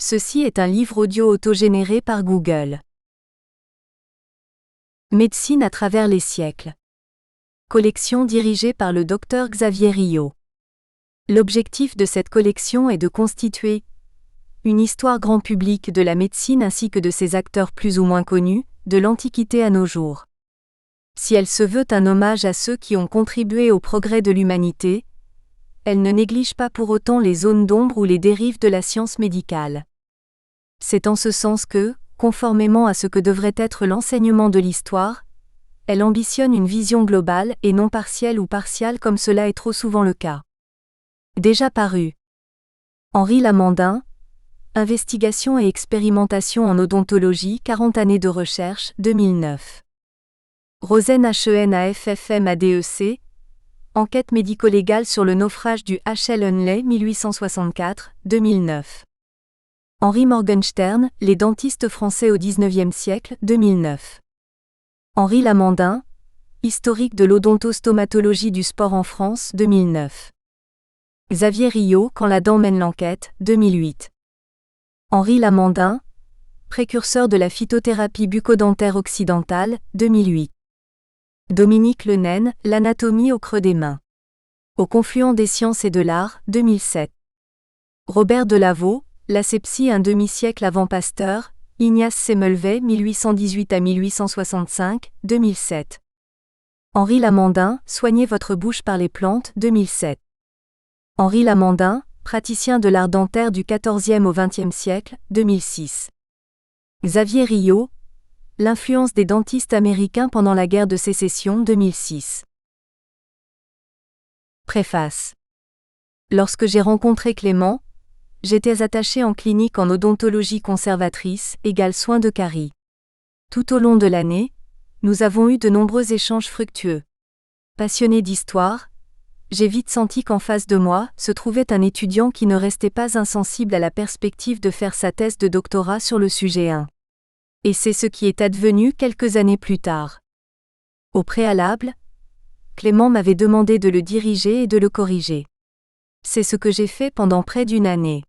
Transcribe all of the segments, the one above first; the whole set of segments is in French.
Ceci est un livre audio autogénéré par Google. Médecine à travers les siècles. Collection dirigée par le Dr Xavier Rio. L'objectif de cette collection est de constituer une histoire grand public de la médecine ainsi que de ses acteurs plus ou moins connus, de l'Antiquité à nos jours. Si elle se veut un hommage à ceux qui ont contribué au progrès de l'humanité, elle ne néglige pas pour autant les zones d'ombre ou les dérives de la science médicale. C'est en ce sens que, conformément à ce que devrait être l'enseignement de l'histoire, elle ambitionne une vision globale et non partielle ou partiale comme cela est trop souvent le cas. Déjà paru. Henri Lamandin, Investigation et expérimentation en odontologie, 40 années de recherche, 2009. Rosen HENAFFMADEC, Enquête médico-légale sur le naufrage du HL Hunley 1864, 2009. Henri Morgenstern, Les dentistes français au XIXe siècle, 2009. Henri Lamandin, Historique de l'odontostomatologie du sport en France, 2009. Xavier Rio, Quand la dent mène l'enquête, 2008. Henri Lamandin, Précurseur de la phytothérapie bucco-dentaire occidentale, 2008. Dominique Lenaine, L'anatomie au creux des mains. Au confluent des sciences et de l'art, 2007. Robert Delaveau, L'asepsie un demi-siècle avant Pasteur, Ignace Semmelweis 1818 à 1865, 2007. Henri Lamandin, Soignez votre bouche par les plantes, 2007. Henri Lamandin, praticien de l'art dentaire du XIVe au XXe siècle, 2006. Xavier Rio, L'influence des dentistes américains pendant la guerre de sécession, 2006. Préface. Lorsque j'ai rencontré Clément, j'étais attaché en clinique en odontologie conservatrice, égale soins de carie. Tout au long de l'année, nous avons eu de nombreux échanges fructueux. Passionné d'histoire, j'ai vite senti qu'en face de moi se trouvait un étudiant qui ne restait pas insensible à la perspective de faire sa thèse de doctorat sur le sujet 1. Et c'est ce qui est advenu quelques années plus tard. Au préalable, Clément m'avait demandé de le diriger et de le corriger. C'est ce que j'ai fait pendant près d'une année.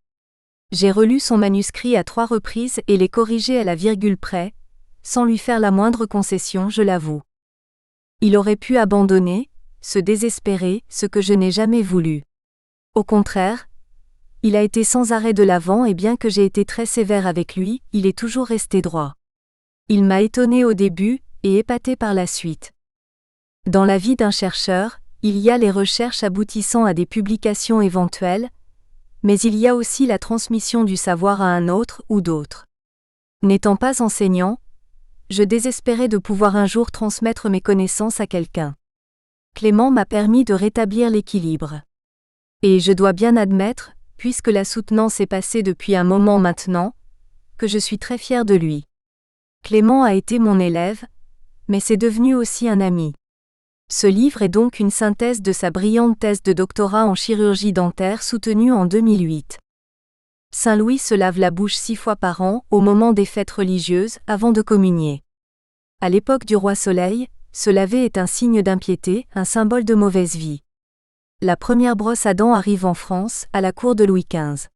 J'ai relu son manuscrit à 3 reprises et l'ai corrigé à la virgule près, sans lui faire la moindre concession, je l'avoue. Il aurait pu abandonner, se désespérer, ce que je n'ai jamais voulu. Au contraire, il a été sans arrêt de l'avant et bien que j'ai été très sévère avec lui, il est toujours resté droit. Il m'a étonné au début, et épaté par la suite. Dans la vie d'un chercheur, il y a les recherches aboutissant à des publications éventuelles, mais il y a aussi la transmission du savoir à un autre ou d'autres. N'étant pas enseignant, je désespérais de pouvoir un jour transmettre mes connaissances à quelqu'un. Clément m'a permis de rétablir l'équilibre. Et je dois bien admettre, puisque la soutenance est passée depuis un moment maintenant, que je suis très fier de lui. Clément a été mon élève, mais c'est devenu aussi un ami. Ce livre est donc une synthèse de sa brillante thèse de doctorat en chirurgie dentaire soutenue en 2008. Saint Louis se lave la bouche 6 fois par an, au moment des fêtes religieuses, avant de communier. À l'époque du roi Soleil, se laver est un signe d'impiété, un symbole de mauvaise vie. La première brosse à dents arrive en France, à la cour de Louis XV.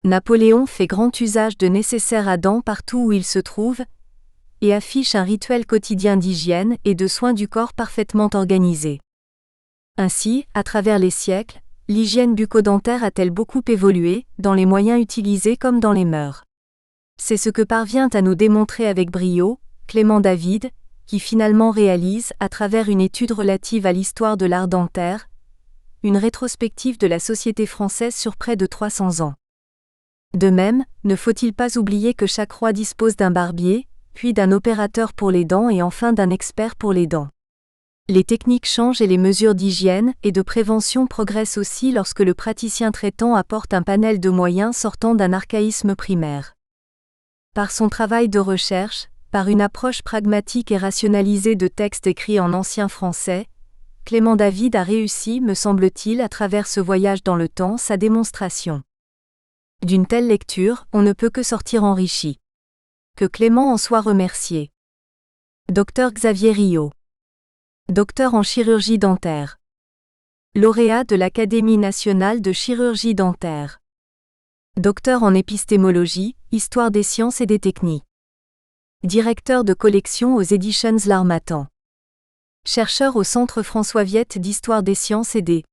Napoléon fait grand usage de nécessaires à dents partout où il se trouve, et affiche un rituel quotidien d'hygiène et de soins du corps parfaitement organisé. Ainsi, à travers les siècles, l'hygiène bucco-dentaire a-t-elle beaucoup évolué, dans les moyens utilisés comme dans les mœurs. C'est ce que parvient à nous démontrer avec brio Clément David, qui finalement réalise, à travers une étude relative à l'histoire de l'art dentaire, une rétrospective de la société française sur près de 300 ans. De même, ne faut-il pas oublier que chaque roi dispose d'un barbier, puis d'un opérateur pour les dents et enfin d'un expert pour les dents. Les techniques changent et les mesures d'hygiène et de prévention progressent aussi lorsque le praticien traitant apporte un panel de moyens sortant d'un archaïsme primaire. Par son travail de recherche, par une approche pragmatique et rationalisée de textes écrits en ancien français, Clément David a réussi, me semble-t-il, à travers ce voyage dans le temps, sa démonstration. D'une telle lecture, on ne peut que sortir enrichi. Que Clément en soit remercié. Dr Xavier Rio. Docteur en chirurgie dentaire. Lauréat de l'Académie nationale de chirurgie dentaire. Docteur en épistémologie, histoire des sciences et des techniques. Directeur de collection aux éditions L'Harmattan. Chercheur au Centre François Viette d'histoire des sciences et des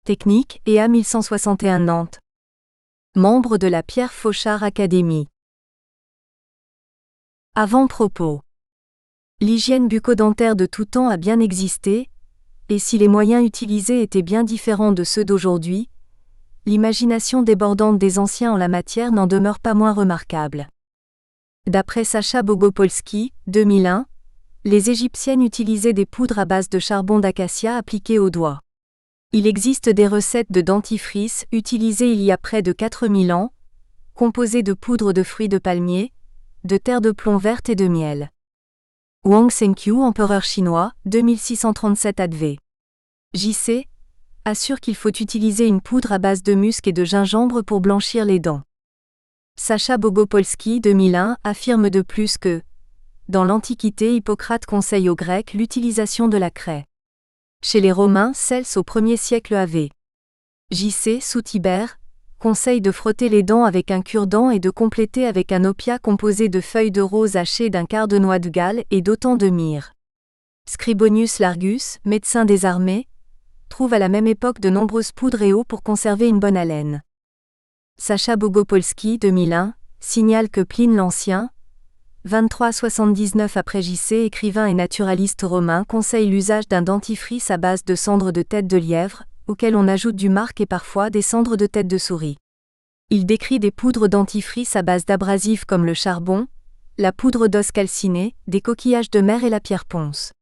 techniques et à 1161 Nantes. Membre de la Pierre Fauchard Académie. Avant-propos. L'hygiène bucco-dentaire de tout temps a bien existé, et si les moyens utilisés étaient bien différents de ceux d'aujourd'hui, l'imagination débordante des anciens en la matière n'en demeure pas moins remarquable. D'après Sacha Bogopolsky, 2001, les Égyptiennes utilisaient des poudres à base de charbon d'acacia appliquées aux doigts. Il existe des recettes de dentifrice utilisées il y a près de 4000 ans, composées de poudre de fruits de palmier, de terre de plomb verte et de miel. Wang Zhenqiu, empereur chinois, 2637 AD. JC assure qu'il faut utiliser une poudre à base de musc et de gingembre pour blanchir les dents. Sacha Bogopolsky, 2001, affirme de plus que, dans l'Antiquité, Hippocrate conseille aux Grecs l'utilisation de la craie. Chez les Romains, Cels au 1er siècle AV. JC, sous Tibère, conseille de frotter les dents avec un cure-dents et de compléter avec un opiat composé de feuilles de rose hachées d'un quart de noix de Galles et d'autant de myrrhe. Scribonius Largus, médecin des armées, trouve à la même époque de nombreuses poudres et eaux pour conserver une bonne haleine. Sacha Bogopolsky, 2001, signale que Pline l'Ancien, 23-79 après JC, écrivain et naturaliste romain, conseille l'usage d'un dentifrice à base de cendres de tête de lièvre, auquel on ajoute du marc et parfois des cendres de tête de souris. Il décrit des poudres dentifrice à base d'abrasifs comme le charbon, la poudre d'os calciné, des coquillages de mer et la pierre ponce.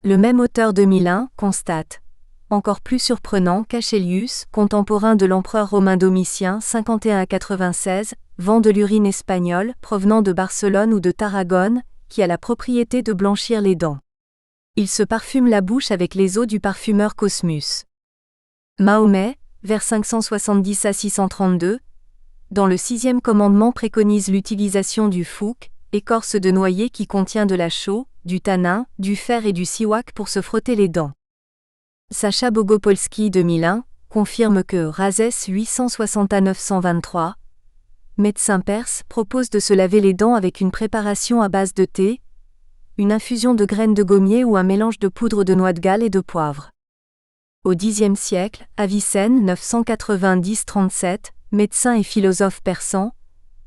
Le même auteur 2001 constate, encore plus surprenant qu'Achelius, contemporain de l'empereur romain Domitien 51 à 96, vend de l'urine espagnole provenant de Barcelone ou de Tarragone, qui a la propriété de blanchir les dents. Il se parfume la bouche avec les eaux du parfumeur Cosmus. Mahomet, vers 570 à 632, dans le 6e commandement préconise l'utilisation du phouk, écorce de noyer qui contient de la chaux, du tanin, du fer et du siwak pour se frotter les dents. Sacha Bogopolsky, 2001, confirme que Rhazès 860 à 923, médecin perse, propose de se laver les dents avec une préparation à base de thé, une infusion de graines de gommier ou un mélange de poudre de noix de Galles et de poivre. Au Xe siècle, Avicenne 990-37, médecin et philosophe persan,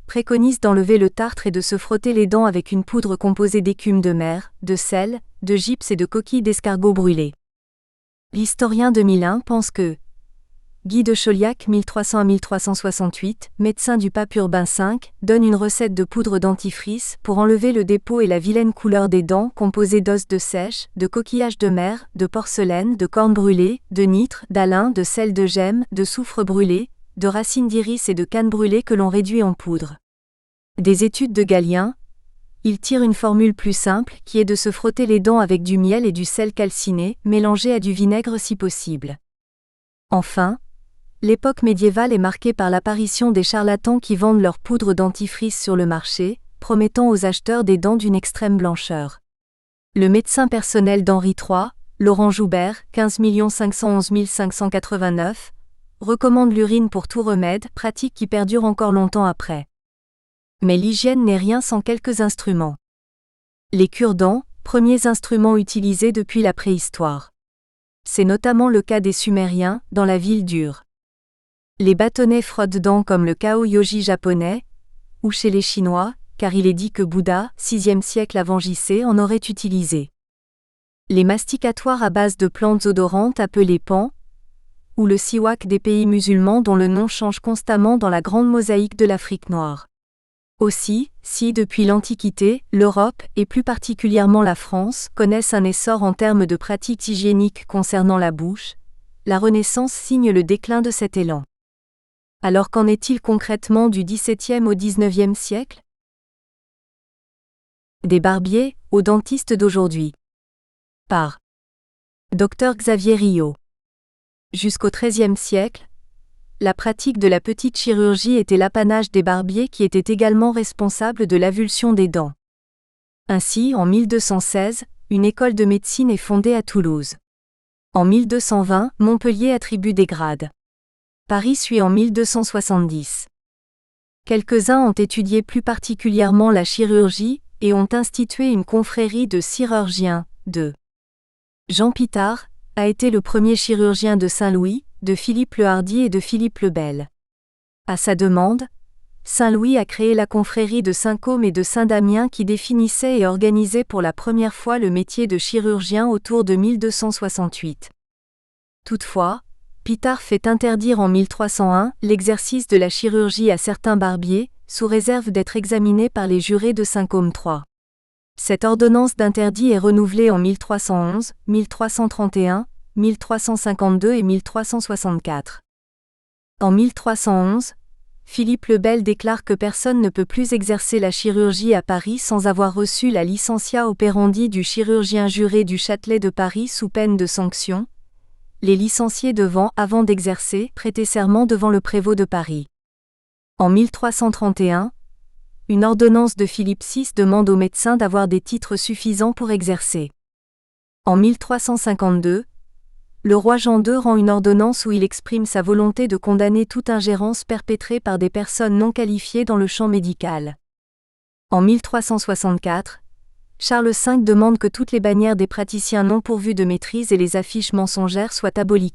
préconise d'enlever le tartre et de se frotter les dents avec une poudre composée d'écume de mer, de sel, de gypse et de coquilles d'escargot brûlées. L'historien 2001 pense que Guy de Chauliac 1300 à 1368, médecin du pape Urbain V, donne une recette de poudre dentifrice pour enlever le dépôt et la vilaine couleur des dents composée d'os de sèche, de coquillages de mer, de porcelaine, de cornes brûlées, de nitre, d'alun, de sel de gemme, de soufre brûlé, de racines d'iris et de canne brûlée que l'on réduit en poudre. Des études de Galien, il tire une formule plus simple qui est de se frotter les dents avec du miel et du sel calciné, mélangé à du vinaigre si possible. Enfin, l'époque médiévale est marquée par l'apparition des charlatans qui vendent leur poudre dentifrice sur le marché, promettant aux acheteurs des dents d'une extrême blancheur. Le médecin personnel d'Henri III, Laurent Joubert, 15 511 589, recommande l'urine pour tout remède, pratique qui perdure encore longtemps après. Mais l'hygiène n'est rien sans quelques instruments. Les cure-dents, premiers instruments utilisés depuis la préhistoire. C'est notamment le cas des Sumériens, dans la ville d'Ur. Les bâtonnets frotte-dents comme le kao-yoji japonais, ou chez les Chinois, car il est dit que Bouddha, 6e siècle avant JC, en aurait utilisé. Les masticatoires à base de plantes odorantes appelées pan, ou le siwak des pays musulmans dont le nom change constamment dans la grande mosaïque de l'Afrique noire. Aussi, si depuis l'Antiquité, l'Europe, et plus particulièrement la France, connaissent un essor en termes de pratiques hygiéniques concernant la bouche, la Renaissance signe le déclin de cet élan. Alors qu'en est-il concrètement du XVIIe au XIXe siècle ? Des barbiers aux dentistes d'aujourd'hui. Par Dr Xavier Rio. Jusqu'au XIIIe siècle, la pratique de la petite chirurgie était l'apanage des barbiers qui étaient également responsables de l'avulsion des dents. Ainsi, en 1216, une école de médecine est fondée à Toulouse. En 1220, Montpellier attribue des grades. Paris suit en 1270. Quelques-uns ont étudié plus particulièrement la chirurgie et ont institué une confrérie de chirurgiens. Jean Pitard a été le premier chirurgien de Saint-Louis, de Philippe le Hardy et de Philippe le Bel. À sa demande, Saint-Louis a créé la confrérie de Saint-Côme et de Saint-Damien qui définissait et organisait pour la première fois le métier de chirurgien autour de 1268. Toutefois, Pitard fait interdire en 1301 l'exercice de la chirurgie à certains barbiers, sous réserve d'être examinés par les jurés de Saint-Côme III. Cette ordonnance d'interdit est renouvelée en 1311, 1331, 1352 et 1364. En 1311, Philippe le Bel déclare que personne ne peut plus exercer la chirurgie à Paris sans avoir reçu la licentia operandi du chirurgien juré du Châtelet de Paris sous peine de sanction, les licenciés devant, avant d'exercer, prêter serment devant le prévôt de Paris. En 1331, une ordonnance de Philippe VI demande aux médecins d'avoir des titres suffisants pour exercer. En 1352, le roi Jean II rend une ordonnance où il exprime sa volonté de condamner toute ingérence perpétrée par des personnes non qualifiées dans le champ médical. En 1364, Charles V demande que toutes les bannières des praticiens non pourvus de maîtrise et les affiches mensongères soient abolies.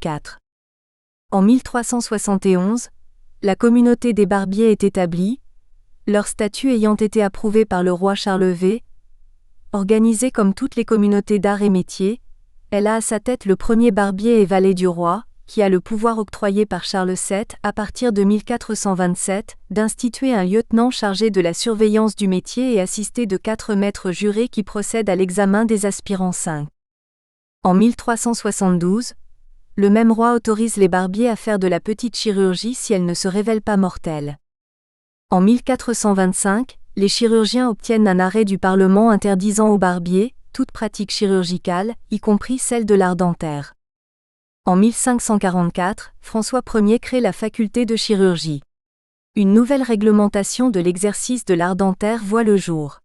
En 1371, la communauté des barbiers est établie, leur statut ayant été approuvé par le roi Charles V. Organisée comme toutes les communautés d'art et métiers, elle a à sa tête le premier barbier et valet du roi, qui a le pouvoir octroyé par Charles VII à partir de 1427 d'instituer un lieutenant chargé de la surveillance du métier et assisté de 4 maîtres jurés qui procèdent à l'examen des aspirants 5. En 1372, le même roi autorise les barbiers à faire de la petite chirurgie si elle ne se révèle pas mortelle. En 1425, les chirurgiens obtiennent un arrêt du Parlement interdisant aux barbiers toute pratique chirurgicale, y compris celle de l'art dentaire. En 1544, François Ier crée la faculté de chirurgie. Une nouvelle réglementation de l'exercice de l'art dentaire voit le jour.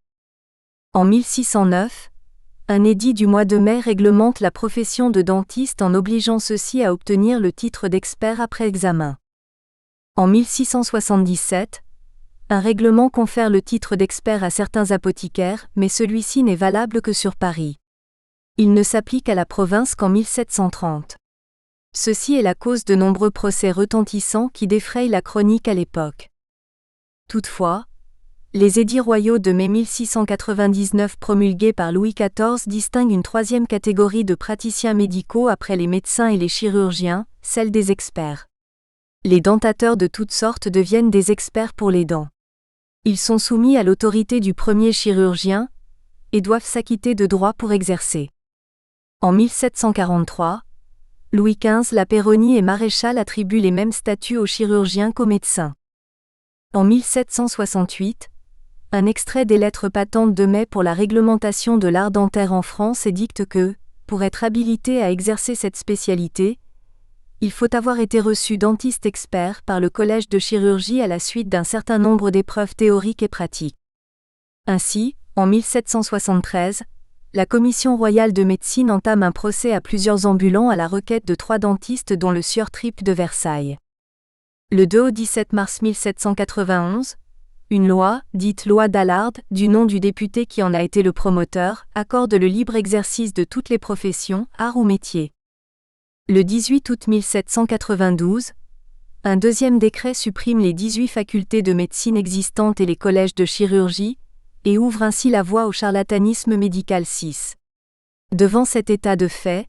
En 1609, un édit du mois de mai réglemente la profession de dentiste en obligeant ceux-ci à obtenir le titre d'expert après examen. En 1677, un règlement confère le titre d'expert à certains apothicaires, mais celui-ci n'est valable que sur Paris. Il ne s'applique à la province qu'en 1730. Ceci est la cause de nombreux procès retentissants qui défrayent la chronique à l'époque. Toutefois, les édits royaux de mai 1699 promulgués par Louis XIV distinguent une troisième catégorie de praticiens médicaux après les médecins et les chirurgiens, celle des experts. Les dentateurs de toutes sortes deviennent des experts pour les dents. Ils sont soumis à l'autorité du premier chirurgien et doivent s'acquitter de droits pour exercer. En 1743, Louis XV la Peyronie et maréchal attribuent les mêmes statuts aux chirurgiens qu'aux médecins. En 1768, un extrait des lettres patentes de mai pour la réglementation de l'art dentaire en France édicte que, pour être habilité à exercer cette spécialité, il faut avoir été reçu dentiste expert par le Collège de chirurgie à la suite d'un certain nombre d'épreuves théoriques et pratiques. Ainsi, en 1773, la Commission royale de médecine entame un procès à plusieurs ambulants à la requête de 3 dentistes dont le sieur Triple de Versailles. Le 2 au 17 mars 1791, une loi, dite loi d'Allard, du nom du député qui en a été le promoteur, accorde le libre exercice de toutes les professions, arts ou métiers. Le 18 août 1792, un deuxième décret supprime les 18 facultés de médecine existantes et les collèges de chirurgie, et ouvre ainsi la voie au charlatanisme médical 6. Devant cet état de fait,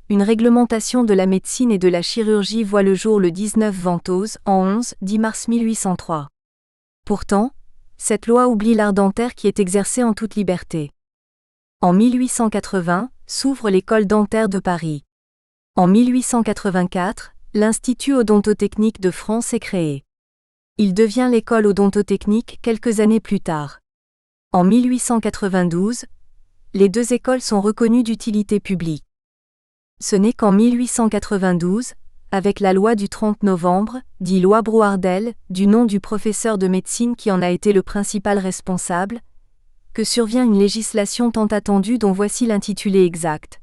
une réglementation de la médecine et de la chirurgie voit le jour le 19 Ventose, en 10 mars 1803. Pourtant, cette loi oublie l'art dentaire qui est exercé en toute liberté. En 1880, s'ouvre l'école dentaire de Paris. En 1884, l'Institut odontotechnique de France est créé. Il devient l'école odontotechnique quelques années plus tard. En 1892, les 2 écoles sont reconnues d'utilité publique. Ce n'est qu'en 1892, avec la loi du 30 novembre, dit loi Brouardel, du nom du professeur de médecine qui en a été le principal responsable, que survient une législation tant attendue dont voici l'intitulé exact.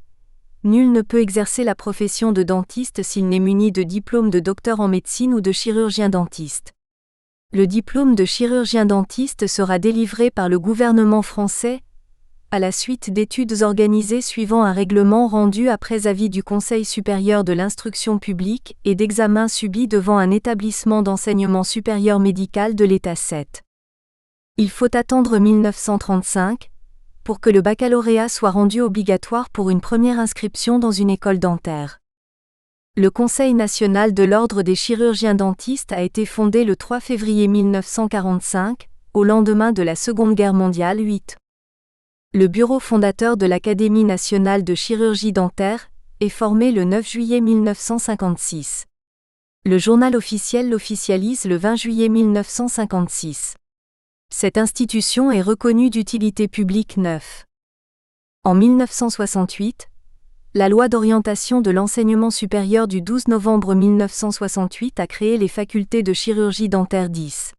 nul ne peut exercer la profession de dentiste s'il n'est muni de diplôme de docteur en médecine ou de chirurgien-dentiste. Le diplôme de chirurgien-dentiste sera délivré par le gouvernement français, à la suite d'études organisées suivant un règlement rendu après avis du Conseil supérieur de l'instruction publique et d'examens subis devant un établissement d'enseignement supérieur médical de l'État 7. Il faut attendre 1935 pour que le baccalauréat soit rendu obligatoire pour une première inscription dans une école dentaire. Le Conseil national de l'Ordre des chirurgiens-dentistes a été fondé le 3 février 1945, au lendemain de la Seconde Guerre mondiale 8. Le bureau fondateur de l'Académie nationale de chirurgie dentaire est formé le 9 juillet 1956. Le journal officiel l'officialise le 20 juillet 1956. Cette institution est reconnue d'utilité publique 9. En 1968, la loi d'orientation de l'enseignement supérieur du 12 novembre 1968 a créé les facultés de chirurgie dentaire 10.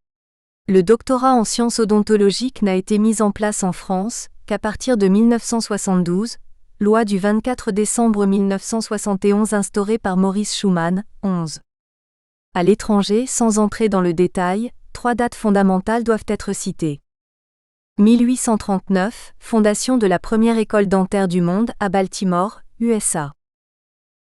Le doctorat en sciences odontologiques n'a été mis en place en France qu'à partir de 1972, loi du 24 décembre 1971 instaurée par Maurice Schumann, 11. À l'étranger, sans entrer dans le détail, 3 dates fondamentales doivent être citées. 1839, fondation de la première école dentaire du monde à Baltimore, USA.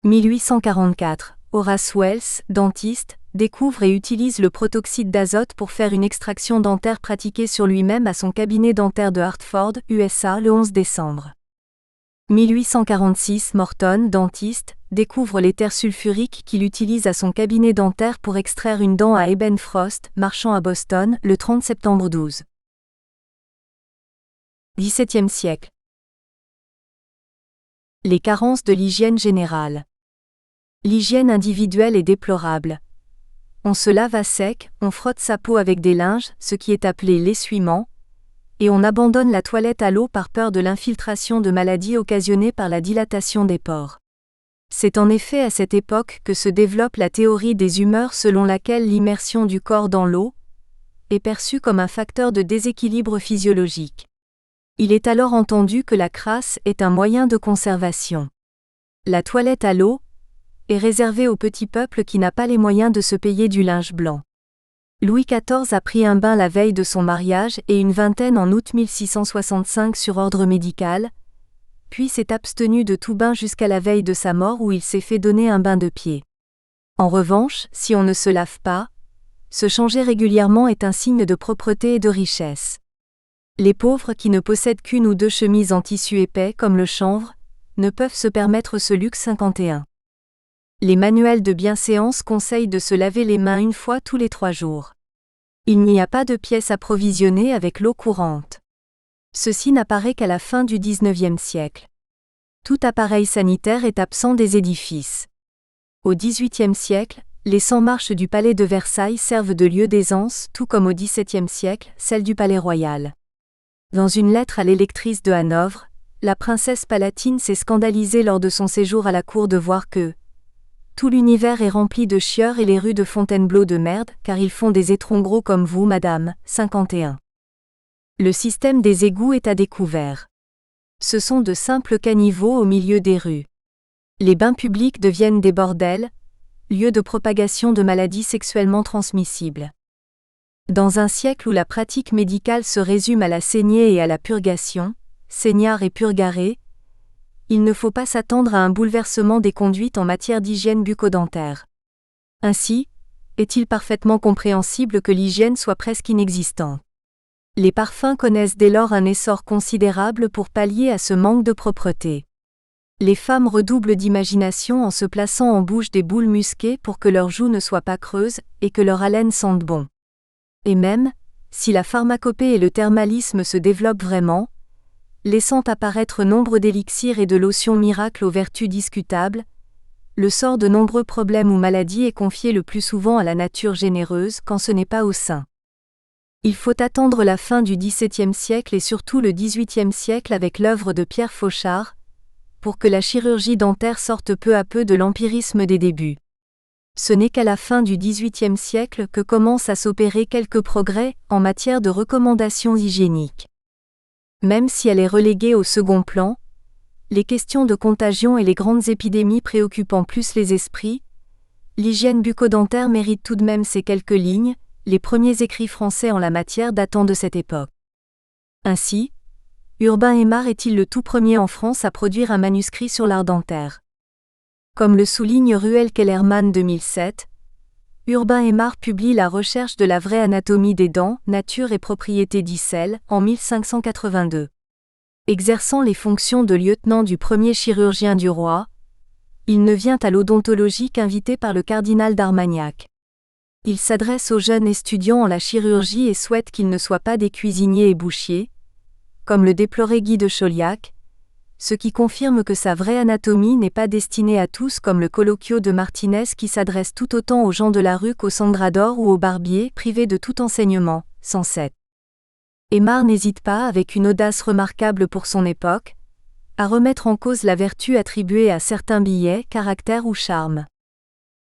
1844, Horace Wells, dentiste, découvre et utilise le protoxyde d'azote pour faire une extraction dentaire pratiquée sur lui-même à son cabinet dentaire de Hartford, USA, le 11 décembre. 1846, Morton, dentiste, découvre l'éther sulfurique qu'il utilise à son cabinet dentaire pour extraire une dent à Eben Frost, marchand à Boston, le 30 septembre 12. XVIIe siècle. Les carences de l'hygiène générale. L'hygiène individuelle est déplorable. On se lave à sec, on frotte sa peau avec des linges, ce qui est appelé l'essuiement, et on abandonne la toilette à l'eau par peur de l'infiltration de maladies occasionnées par la dilatation des pores. C'est en effet à cette époque que se développe la théorie des humeurs selon laquelle l'immersion du corps dans l'eau est perçue comme un facteur de déséquilibre physiologique. Il est alors entendu que la crasse est un moyen de conservation. La toilette à l'eau est réservée au petit peuple qui n'a pas les moyens de se payer du linge blanc. Louis XIV a pris un bain la veille de son mariage et une vingtaine en août 1665 sur ordre médical, puis s'est abstenu de tout bain jusqu'à la veille de sa mort où il s'est fait donner un bain de pied. En revanche, si on ne se lave pas, se changer régulièrement est un signe de propreté et de richesse. Les pauvres qui ne possèdent qu'une ou 2 chemises en tissu épais comme le chanvre, ne peuvent se permettre ce luxe 51. Les manuels de bienséance conseillent de se laver les mains une fois tous les 3 jours. Il n'y a pas de pièces approvisionnées avec l'eau courante. Ceci n'apparaît qu'à la fin du XIXe siècle. Tout appareil sanitaire est absent des édifices. Au XVIIIe siècle, les 100 marches du palais de Versailles servent de lieu d'aisance, tout comme au XVIIe siècle, celles du palais royal. Dans une lettre à l'électrice de Hanovre, la princesse palatine s'est scandalisée lors de son séjour à la cour de voir que tout l'univers est rempli de chieurs et les rues de Fontainebleau de merde, car ils font des étrons gros comme vous, madame. 51. Le système des égouts est à découvert. Ce sont de simples caniveaux au milieu des rues. Les bains publics deviennent des bordels, lieux de propagation de maladies sexuellement transmissibles. Dans un siècle où la pratique médicale se résume à la saignée et à la purgation, saignard et purgarer, il ne faut pas s'attendre à un bouleversement des conduites en matière d'hygiène bucco-dentaire. Ainsi, est-il parfaitement compréhensible que l'hygiène soit presque inexistante. Les parfums connaissent dès lors un essor considérable pour pallier à ce manque de propreté. Les femmes redoublent d'imagination en se plaçant en bouche des boules musquées pour que leurs joues ne soient pas creuses et que leur haleine sente bon. Et même, si la pharmacopée et le thermalisme se développent vraiment, laissant apparaître nombre d'élixirs et de lotions miracles aux vertus discutables, le sort de nombreux problèmes ou maladies est confié le plus souvent à la nature généreuse quand ce n'est pas au saint. Il faut attendre la fin du XVIIe siècle et surtout le XVIIIe siècle avec l'œuvre de Pierre Fauchard, pour que la chirurgie dentaire sorte peu à peu de l'empirisme des débuts. Ce n'est qu'à la fin du XVIIIe siècle que commencent à s'opérer quelques progrès en matière de recommandations hygiéniques. Même si elle est reléguée au second plan, les questions de contagion et les grandes épidémies préoccupant plus les esprits, l'hygiène bucco-dentaire mérite tout de même ces quelques lignes, les premiers écrits français en la matière datant de cette époque. Ainsi, Urbain Aymard est-il le tout premier en France à produire un manuscrit sur l'art dentaire. Comme le souligne Ruel Kellerman 2007, Urbain Aymard publie La recherche de la vraie anatomie des dents, nature et propriétés d'Icelle, en 1582. Exerçant les fonctions de lieutenant du premier chirurgien du roi, il ne vient à l'odontologie qu'invité par le cardinal d'Armagnac. Il s'adresse aux jeunes étudiants en la chirurgie et souhaite qu'ils ne soient pas des cuisiniers et bouchiers, comme le déplorait Guy de Chauliac, ce qui confirme que sa vraie anatomie n'est pas destinée à tous comme le colloquio de Martinez qui s'adresse tout autant aux gens de la rue qu'aux sangradors ou aux barbiers privés de tout enseignement. 107. Aymard n'hésite pas, avec une audace remarquable pour son époque, à remettre en cause la vertu attribuée à certains billets, caractère ou charme.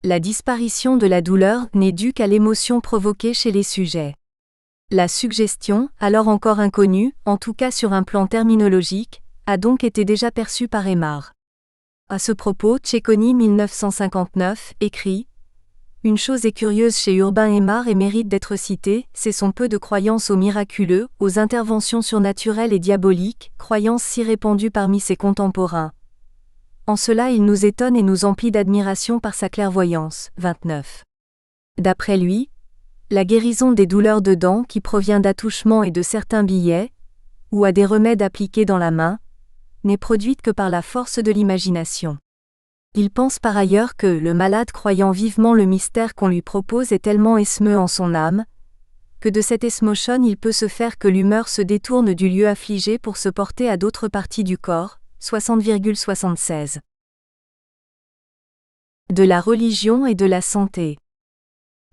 La disparition de la douleur n'est due qu'à l'émotion provoquée chez les sujets. La suggestion, alors encore inconnue, en tout cas sur un plan terminologique, a donc été déjà perçue par Aymard. À ce propos, Cecconi 1959 écrit « Une chose est curieuse chez Urbain Aymard et mérite d'être citée, c'est son peu de croyance aux miraculeux, aux interventions surnaturelles et diaboliques, croyance si répandue parmi ses contemporains. En cela il nous étonne et nous emplit d'admiration par sa clairvoyance. » 29. D'après lui, la guérison des douleurs de dents qui provient d'attouchements et de certains billets, ou à des remèdes appliqués dans la main, n'est produite que par la force de l'imagination. Il pense par ailleurs que le malade croyant vivement le mystère qu'on lui propose est tellement esmeux en son âme, que de cette esmotion il peut se faire que l'humeur se détourne du lieu affligé pour se porter à d'autres parties du corps. 60,76. De la religion et de la santé.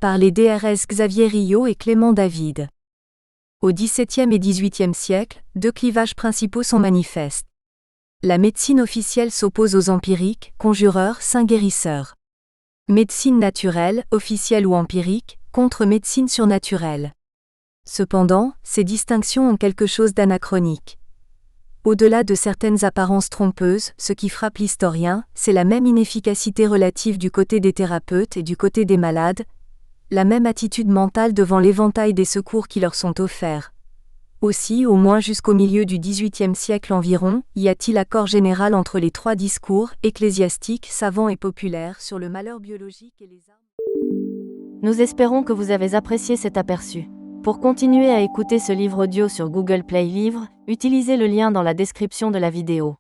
Par les Drs Xavier Rio et Clément David. Au XVIIe et XVIIIe siècle, deux clivages principaux sont manifestes. La médecine officielle s'oppose aux empiriques, conjureurs, saints guérisseurs. Médecine naturelle, officielle ou empirique, contre médecine surnaturelle. Cependant, ces distinctions ont quelque chose d'anachronique. Au-delà de certaines apparences trompeuses, ce qui frappe l'historien, c'est la même inefficacité relative du côté des thérapeutes et du côté des malades, la même attitude mentale devant l'éventail des secours qui leur sont offerts. Aussi, au moins jusqu'au milieu du XVIIIe siècle environ, y a-t-il accord général entre les trois discours, ecclésiastiques, savants et populaires, sur le malheur biologique et les armes. Nous espérons que vous avez apprécié cet aperçu. Pour continuer à écouter ce livre audio sur Google Play Livres, utilisez le lien dans la description de la vidéo.